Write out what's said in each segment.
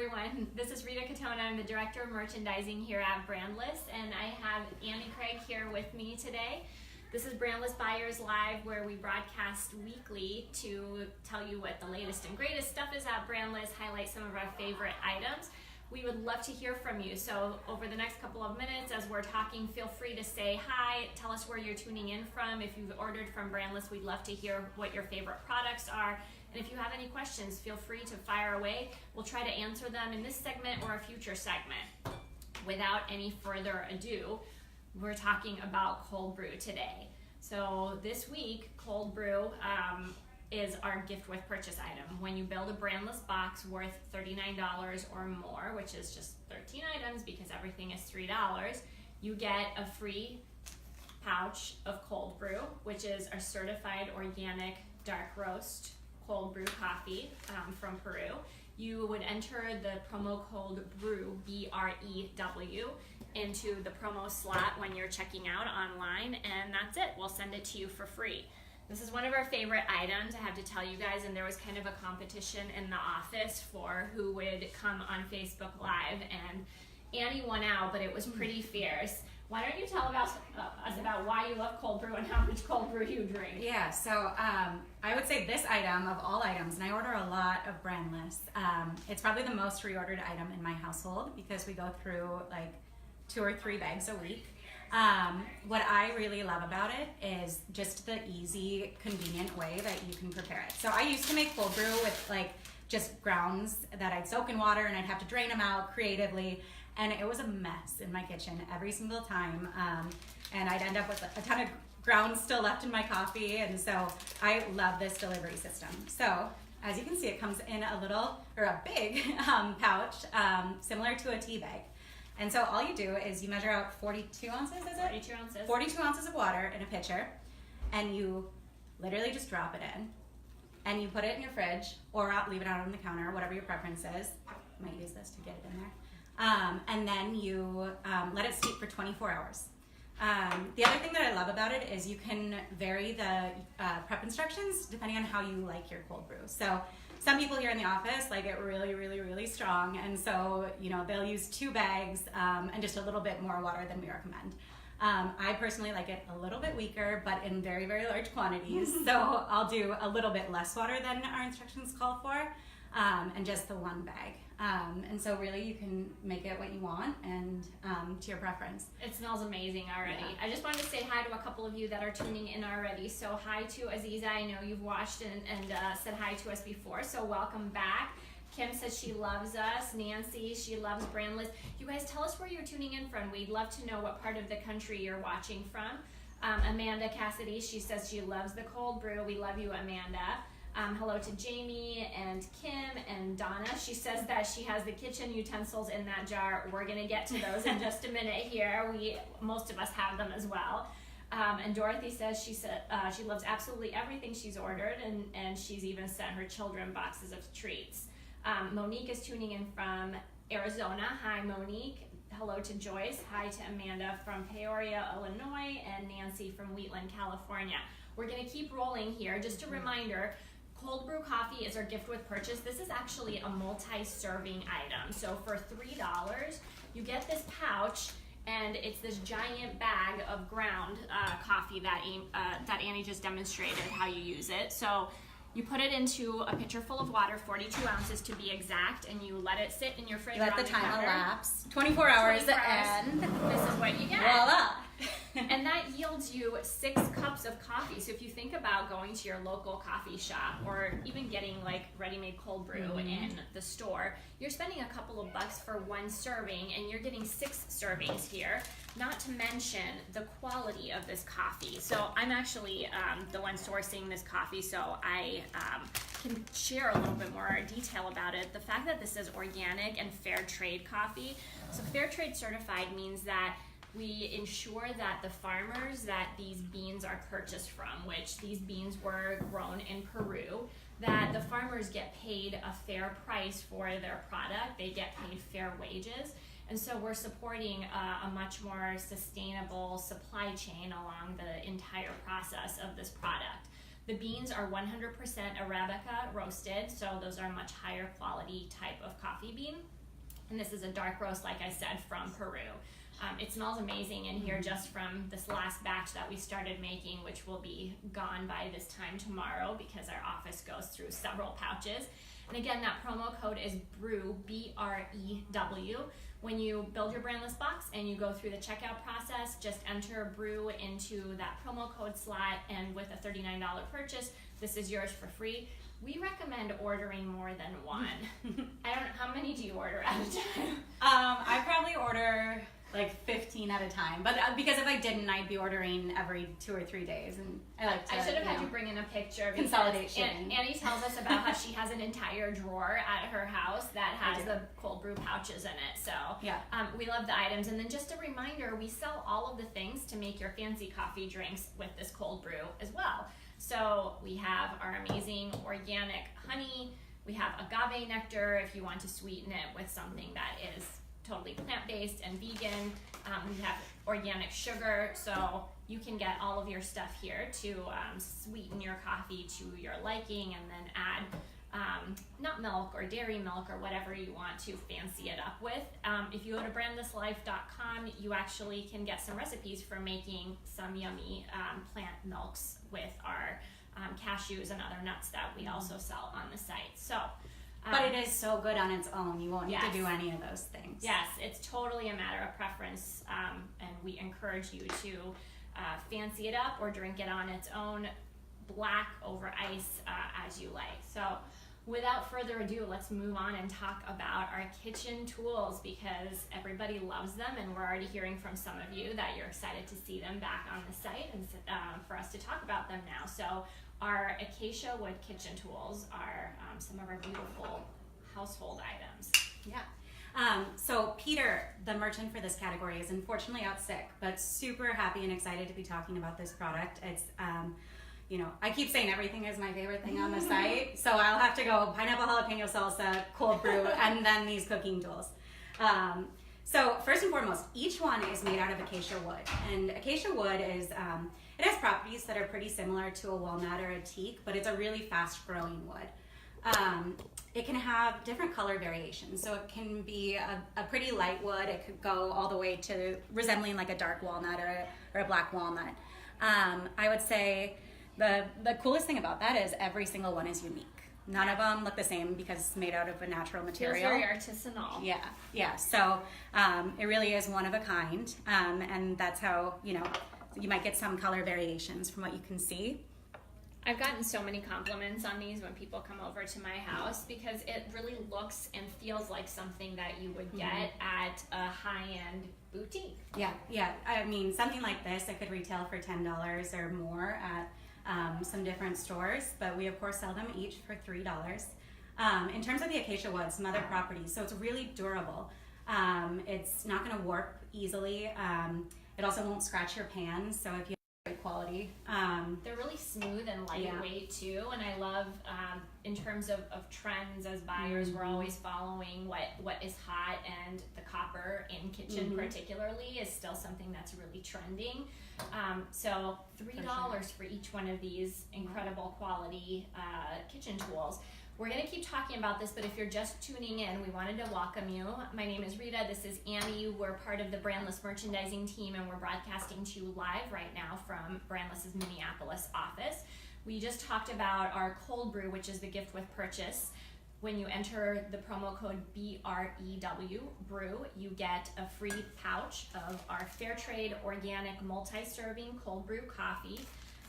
everyone. This is Rita Katona. I'm the Director of Merchandising here at Brandless, and I have Annie Craig here with me today. This is Brandless Buyers Live, where we broadcast weekly to tell you what the latest and greatest stuff is at Brandless, highlight some of our favorite items. We would love to hear from you, so over the next couple of minutes as we're talking, feel free to say hi, tell us where you're tuning in from. If you've ordered from Brandless, we'd love to hear what your favorite products are. And if you have any questions, feel free to fire away. We'll try to answer them in this segment or a future segment. Without any further ado, we're talking about cold brew today. So this week, cold brew is our gift with purchase item. When you build a Brandless box worth $39 or more, which is just 13 items because everything is $3, you get a free pouch of cold brew, which is our certified organic dark roast cold brew coffee from Peru. You would enter the promo code BREW, B-R-E-W, into the promo slot when you're checking out online, and that's it. We'll send it to you for free. This is one of our favorite items, I have to tell you guys, and there was kind of a competition in the office for who would come on Facebook Live, and Annie won out, but it was pretty fierce. Why don't you tell us about why you love cold brew and how much cold brew you drink? Yeah, so I would say this item of all items, and I order a lot of Brandless, it's probably the most reordered item in my household because we go through like 2 or 3 bags a week. What I really love about it is just the easy, convenient way that you can prepare it. So I used to make cold brew with like just grounds that I'd soak in water and I'd have to drain them out creatively. And it was a mess in my kitchen every single time. And I'd end up with a ton of grounds still left in my coffee. And so I love this delivery system. So as you can see, it comes in a little, or a big pouch, similar to a tea bag. And so all you do is you measure out 42 ounces, is it? 42 ounces. 42 ounces of water in a pitcher. And you literally just drop it in. And you put it in your fridge or leave it out on the counter, whatever your preference is. I might use this to get it in there. And then you let it steep for 24 hours. The other thing that I love about it is you can vary the prep instructions depending on how you like your cold brew. So some people here in the office like it really, really, really strong. And so, you know, they'll use 2 bags and just a little bit more water than we recommend. I personally like it a little bit weaker, but in very, very large quantities. So I'll do a little bit less water than our instructions call for, and just the 1 bag. And so really you can make it what you want and to your preference. It smells amazing already. Yeah. I just wanted to say hi to a couple of you that are tuning in already. So hi to Aziza, I know you've watched and said hi to us before, so welcome back. Kim says she loves us. Nancy, she loves Brandless. You guys tell us where you're tuning in from. We'd love to know what part of the country you're watching from. Amanda Cassidy, she says she loves the cold brew. We love you, Amanda. Hello to Jamie and Kim and Donna. She says that she has the kitchen utensils in that jar. We're gonna get to those in just a minute here. Most of us have them as well. And Dorothy says she loves absolutely everything she's ordered, and she's even sent her children boxes of treats. Monique is tuning in from Arizona. Hi, Monique. Hello to Joyce. Hi to Amanda from Peoria, Illinois, and Nancy from Wheatland, California. We're gonna keep rolling here. Just a reminder, cold brew coffee is our gift with purchase. This is actually a multi-serving item. So for $3, you get this pouch, and it's this giant bag of ground coffee that Annie just demonstrated how you use it. So you put it into a pitcher full of water, 42 ounces to be exact, and you let it sit in your fridge. You let the time elapse. 24 hours and this is what you get. Voila! And that yields you 6 cups of coffee. So if you think about going to your local coffee shop or even getting like ready-made cold brew in the store, you're spending a couple of bucks for 1 serving, and you're getting 6 servings here. Not to mention the quality of this coffee. So I'm actually the one sourcing this coffee, so I can share a little bit more detail about it. The fact that this is organic and fair trade coffee. So fair trade certified means that we ensure that the farmers that these beans are purchased from, which these beans were grown in Peru, that the farmers get paid a fair price for their product. They get paid fair wages. And so we're supporting a much more sustainable supply chain along the entire process of this product. The beans are 100% Arabica roasted, so those are a much higher quality type of coffee bean. And this is a dark roast, like I said, from Peru. It smells amazing in here just from this last batch that we started making, which will be gone by this time tomorrow because our office goes through several pouches. And again, that promo code is BREW, B-R-E-W. When you build your Brandless box and you go through the checkout process, just enter BREW into that promo code slot, and with a $39 purchase, this is yours for free. We recommend ordering more than one. I don't know, how many do you order at a time? I probably order like 15 at a time, but because if I didn't, I'd be ordering every 2 or 3 days, and I like to. I should have had you bring in a picture. Consolidate shipping. Annie tells us about how she has an entire drawer at her house that has the cold brew pouches in it. So yeah, we love the items. And then just a reminder, we sell all of the things to make your fancy coffee drinks with this cold brew as well. So we have our amazing organic honey. We have agave nectar if you want to sweeten it with something that is totally plant-based and vegan. We have organic sugar, so you can get all of your stuff here to sweeten your coffee to your liking, and then add nut milk or dairy milk or whatever you want to fancy it up with. If you go to brandlesslife.com, you actually can get some recipes for making some yummy plant milks with our cashews and other nuts that we also sell on the site. So. But it is so good on its own. You won't need to do any of those things. Yes, it's totally a matter of preference, and we encourage you to fancy it up or drink it on its own, black over ice, as you like. So without further ado, let's move on and talk about our kitchen tools, because everybody loves them, and we're already hearing from some of you that you're excited to see them back on the site and for us to talk about them now. So our acacia wood kitchen tools are some of our beautiful household items. Yeah. So Peter, the merchant for this category, is unfortunately out sick, but super happy and excited to be talking about this product. It's, I keep saying everything is my favorite thing on the site, so I'll have to go pineapple jalapeno salsa, cold brew, and then these cooking tools. So first and foremost, each one is made out of acacia wood, and acacia wood is, it has properties that are pretty similar to a walnut or a teak, but it's a really fast-growing wood. It can have different color variations, so it can be a pretty light wood. It could go all the way to resembling like a dark walnut or a black walnut. I would say the coolest thing about that is every single one is unique. None of them look the same because it's made out of a natural material. Feels very artisanal. Yeah. So it really is one of a kind, and that's how, you might get some color variations from what you can see. I've gotten so many compliments on these when people come over to my house, because it really looks and feels like something that you would get at a high-end boutique. Yeah. I mean, something like this, it could retail for $10 or more at some different stores, but we of course sell them each for $3. In terms of the acacia wood, some other properties, so it's really durable. It's not going to warp easily. It also won't scratch your pan, so if you have great quality. They're really smooth and lightweight too, and I love, in terms of trends as buyers, we're always following what is hot, and the copper in kitchen particularly is still something that's really trending. So $3 for each one of these incredible quality kitchen tools. We're going to keep talking about this, but if you're just tuning in, we wanted to welcome you. My name is Rita. This is Annie. We're part of the Brandless merchandising team, and we're broadcasting to you live right now from Brandless's Minneapolis office. We just talked about our cold brew, which is the gift with purchase. When you enter the promo code BREW, Brew, you get a free pouch of our fair trade organic multi-serving cold brew coffee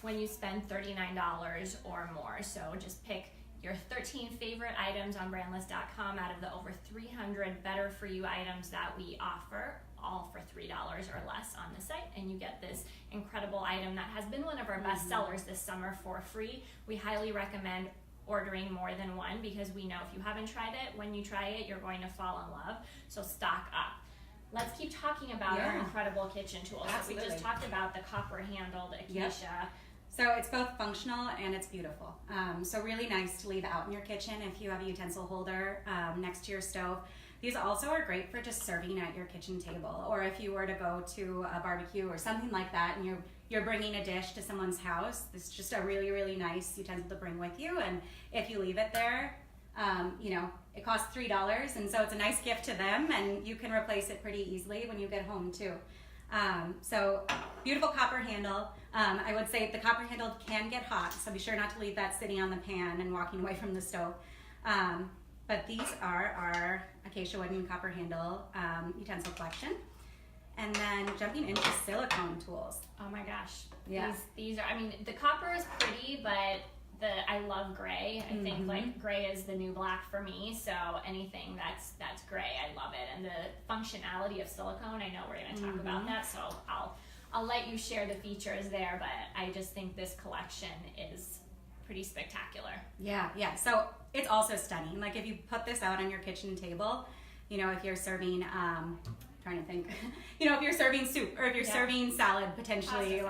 when you spend $39 or more. So just pick your 13 favorite items on brandless.com out of the over 300 better for you items that we offer, all for $3 or less on the site, and you get this incredible item that has been one of our best sellers this summer for free. We highly recommend ordering more than one, because we know if you haven't tried it, when you try it, you're going to fall in love. So stock up. Let's keep talking about our incredible kitchen tools. So we just talked about the copper handled acacia. So it's both functional and it's beautiful. So really nice to leave out in your kitchen if you have a utensil holder next to your stove. These also are great for just serving at your kitchen table, or if you were to go to a barbecue or something like that and you're bringing a dish to someone's house, this is just a really, really nice utensil to bring with you. And if you leave it there, it costs $3, and so it's a nice gift to them, and you can replace it pretty easily when you get home too. So beautiful copper handle. I would say the copper handle can get hot, so be sure not to leave that sitting on the pan and walking away from the stove. But these are our acacia wood and copper handle utensil collection. And then jumping into silicone tools. Oh my gosh. Yeah. These are, I mean, the copper is pretty, but I love gray. I think like gray is the new black for me. So anything that's gray, I love it. And the functionality of silicone, I know we're going to talk about that. So I'll let you share the features there, but I just think this collection is pretty spectacular. Yeah. So it's also stunning. Like if you put this out on your kitchen table, if you're serving, trying to think, if you're serving soup or if you're serving salad potentially,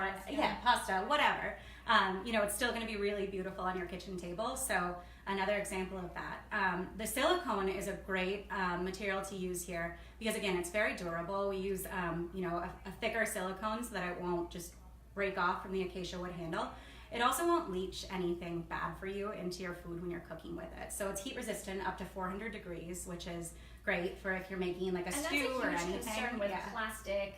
pasta, whatever, it's still going to be really beautiful on your kitchen table. So another example of that. The silicone is a great material to use here because again, it's very durable. We use, a thicker silicone so that it won't just break off from the acacia wood handle. It also won't leach anything bad for you into your food when you're cooking with it. So it's heat resistant up to 400 degrees, which is great for if you're making like a stew or anything. And that's a huge concern with plastic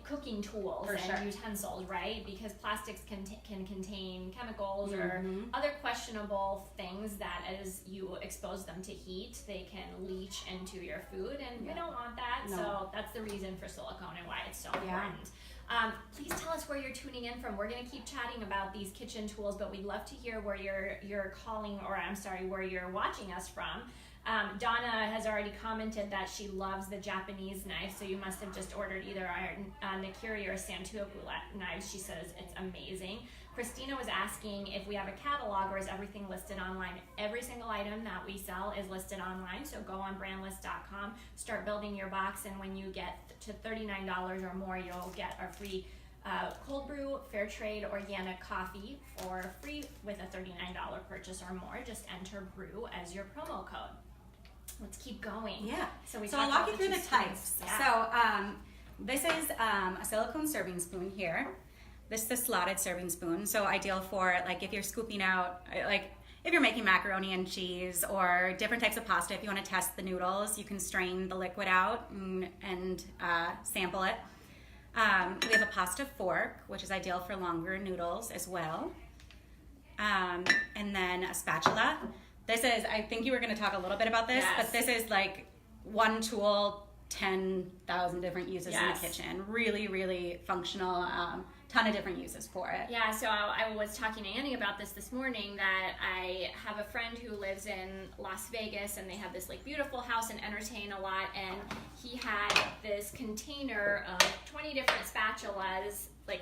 cooking tools and utensils, right? Because plastics can contain chemicals or other questionable things that as you expose them to heat, they can leach into your food, and we don't want that. No. So that's the reason for silicone and why it's so important. Please tell us where you're tuning in from. We're going to keep chatting about these kitchen tools, but we'd love to hear where you're where you're watching us from. Donna has already commented that she loves the Japanese knife, so you must have just ordered either our Nakiri or Santoku knives. She says it's amazing. Christina was asking if we have a catalog or is everything listed online. Every single item that we sell is listed online, so go on brandless.com, start building your box, and when you get to $39 or more, you'll get our free cold brew, fair trade, organic coffee for free with a $39 purchase or more. Just enter Brew as your promo code. Let's keep going. Yeah. So I'll walk you through the types. Yeah. So this is a silicone serving spoon here. This is the slotted serving spoon. So ideal for like if you're scooping out, like if you're making macaroni and cheese or different types of pasta, if you want to test the noodles, you can strain the liquid out and sample it. We have a pasta fork, which is ideal for longer noodles as well. And then a spatula. This is, I think you were going to talk a little bit about this, but this is like one tool, 10,000 different uses in the kitchen. Really, really functional. Ton of different uses for it. Yeah, so I was talking to Annie about this morning, that I have a friend who lives in Las Vegas, and they have this like beautiful house and entertain a lot, and he had this container of 20 different spatulas, like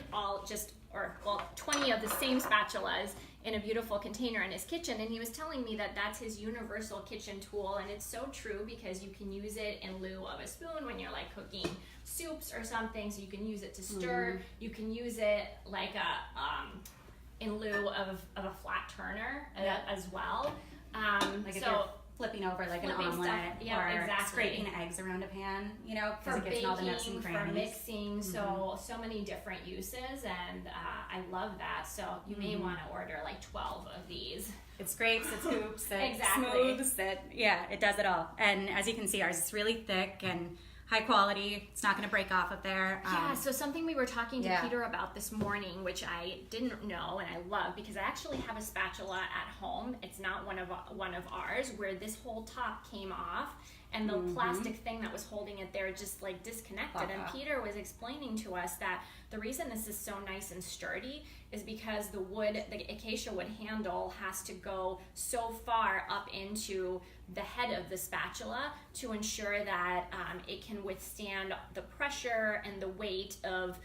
20 of the same spatulas in a beautiful container in his kitchen, and he was telling me that that's his universal kitchen tool, and it's so true because you can use it in lieu of a spoon when you're like cooking soups or something, so you can use it to stir. You can use it like in lieu of a flat turner as well. Like if you're flipping over like an omelet or scraping eggs around a pan, because it gets all the nuts and crannies. For mixing, so many different uses, and I love that. So you may want to order like 12 of these. It scrapes, it scoops, it smooths, it does it all. And as you can see, ours is really thick and high quality. It's not going to break off of there. So something we were talking to Peter about this morning, which I didn't know and I love, because I actually have a spatula at home. It's not one of ours, where this whole top came off and the plastic thing that was holding it there just like disconnected. And Peter was explaining to us that the reason this is so nice and sturdy is because the acacia wood handle has to go so far up into the head of the spatula to ensure that it can withstand the pressure and the weight of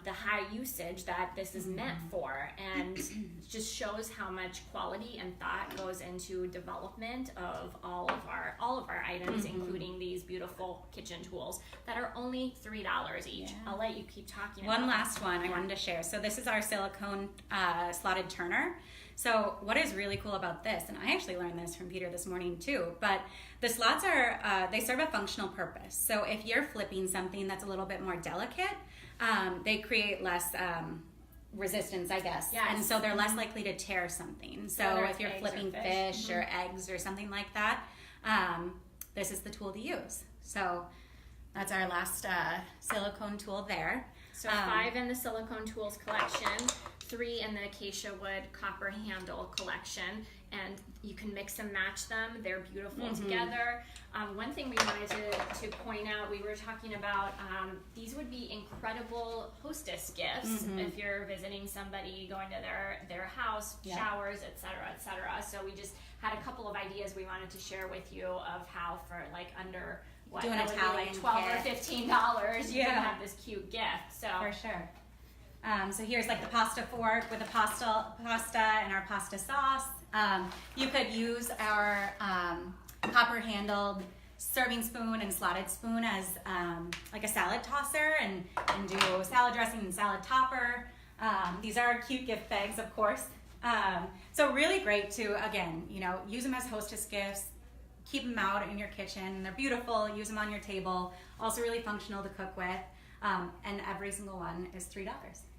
the high usage that this is meant for, and just shows how much quality and thought goes into development of all of our items, including these beautiful kitchen tools that are only $3 each. I'll let you keep talking. One last one I wanted to share. So this is our silicone slotted turner. So what is really cool about this, and I actually learned this from Peter this morning too, but the slots they serve a functional purpose. So if you're flipping something that's a little bit more delicate, they create less resistance, I guess. Yes. And so they're less likely to tear something. So Whether if you're it's eggs or flipping fish. fish or eggs or something like that, this is the tool to use. So that's our last silicone tool there. So 5 in the silicone tools collection, 3 in the acacia wood copper handle collection, and you can mix and match them. They're beautiful together. One thing we wanted to point out, we were talking about these would be incredible hostess gifts if you're visiting somebody, going to their house, showers, etc., etc. So we just had a couple of ideas we wanted to share with you of how for like under what Do an that would be Italian like $12 or $15 you can Yeah. have this cute gift. So For sure. So here's like the pasta fork with the pasta and our pasta sauce. You could use our copper handled serving spoon and slotted spoon as like a salad tosser and do salad dressing and salad topper. These are cute gift bags, of course. So really great to, again, use them as hostess gifts. Keep them out in your kitchen. They're beautiful. Use them on your table. Also really functional to cook with. And every single one is $3.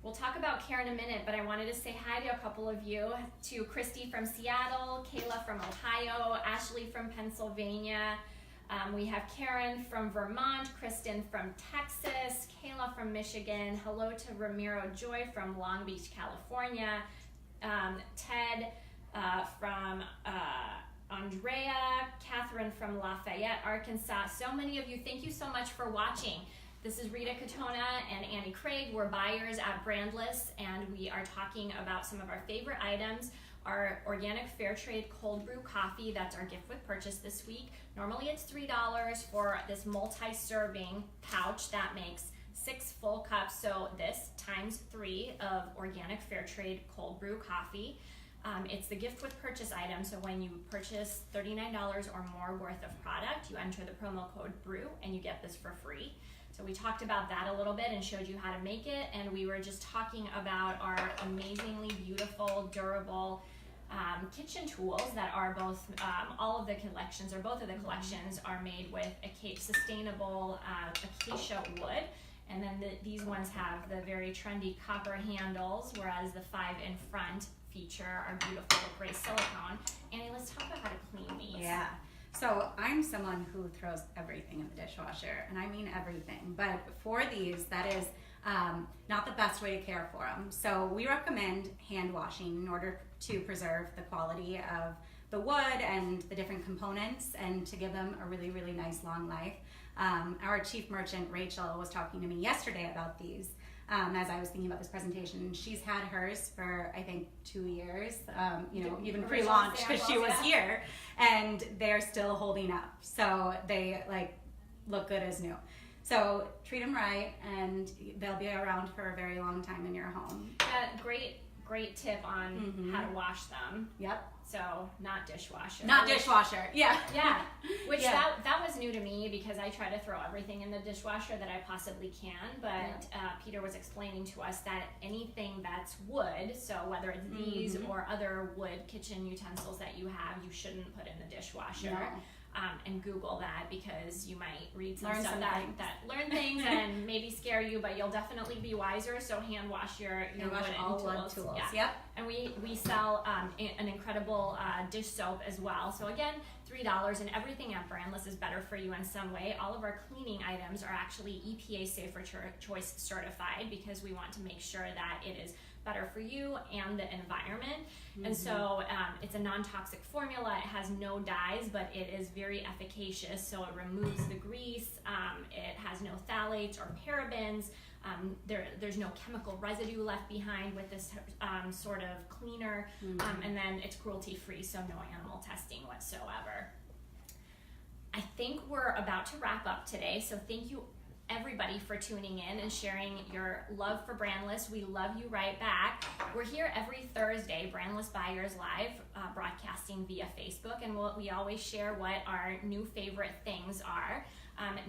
we'll talk about care in a minute, but I wanted to say hi to a couple of you, to Christy from Seattle, Kayla from Ohio, Ashley from Pennsylvania. We have Karen from Vermont, Kristen from Texas, Kayla from Michigan. Hello to Ramiro Joy from Long Beach, California. Ted from Andrea, Catherine from Lafayette, Arkansas. So many of you, thank you so much for watching. This is Rita Katona and Annie Craig. We're buyers at Brandless, and we are talking about some of our favorite items. Our organic fair trade cold brew coffee, that's our gift with purchase this week. Normally it's $3 for this multi-serving pouch that makes 6 full cups. So this times 3 of organic fair trade cold brew coffee. It's the gift with purchase item, so when you purchase $39 or more worth of product, you enter the promo code BREW and you get this for free. So we talked about that a little bit and showed you how to make it, and we were just talking about our amazingly beautiful, durable kitchen tools that are both, all of the collections, or both of the collections, are made with sustainable acacia wood. And then these ones have the very trendy copper handles, whereas the 5 in front feature our beautiful gray silicone. Annie, let's talk about how to clean these. Yeah. So I'm someone who throws everything in the dishwasher, and I mean everything. But for these, that is not the best way to care for them. So we recommend hand washing in order to preserve the quality of the wood and the different components, and to give them a really, really nice long life. Our chief merchant, Rachel, was talking to me yesterday about these as I was thinking about this presentation. She's had hers for, I think, 2 years, even pre-launch, because she was here, and they're still holding up. So they look good as new. So treat them right, and they'll be around for a very long time in your home. Great tip on how to wash them. Yep. So not dishwasher. Dishwasher. Yeah. Yeah. Which that was new to me, because I try to throw everything in the dishwasher that I possibly can. But Peter was explaining to us that anything that's wood, so whether it's these or other wood kitchen utensils that you have, you shouldn't put in the dishwasher. No. And Google that, because you might read some Learn stuff some that things. learn things and maybe scare you, but you'll definitely be wiser. So hand wash your wood tools. Yeah. Yep. And we sell an incredible dish soap as well. So again, $3, and everything at Brandless is better for you in some way. All of our cleaning items are actually EPA Safer Choice certified, because we want to make sure that it is better for you and the environment. And so it's a non-toxic formula. It has no dyes, but it is very efficacious. So it removes the grease. It has no phthalates or parabens. There's no chemical residue left behind with this sort of cleaner. And then it's cruelty-free, so no animal testing whatsoever. I think we're about to wrap up today, so thank you everybody for tuning in and sharing your love for Brandless. We love you right back. We're here every Thursday, Brandless Buyers Live, broadcasting via Facebook, and we always share what our new favorite things are.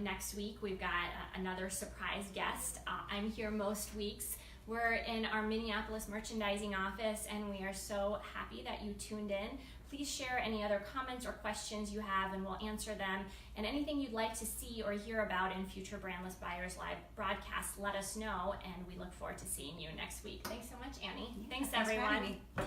Next week we've got another surprise guest. I'm here most weeks We're in our Minneapolis merchandising office, and we are so happy that you tuned in. Please share any other comments or questions you have, and we'll answer them. And anything you'd like to see or hear about in future Brandless Buyers Live broadcasts, let us know, and we look forward to seeing you next week. Thanks so much, Annie. Thanks for having everyone. me.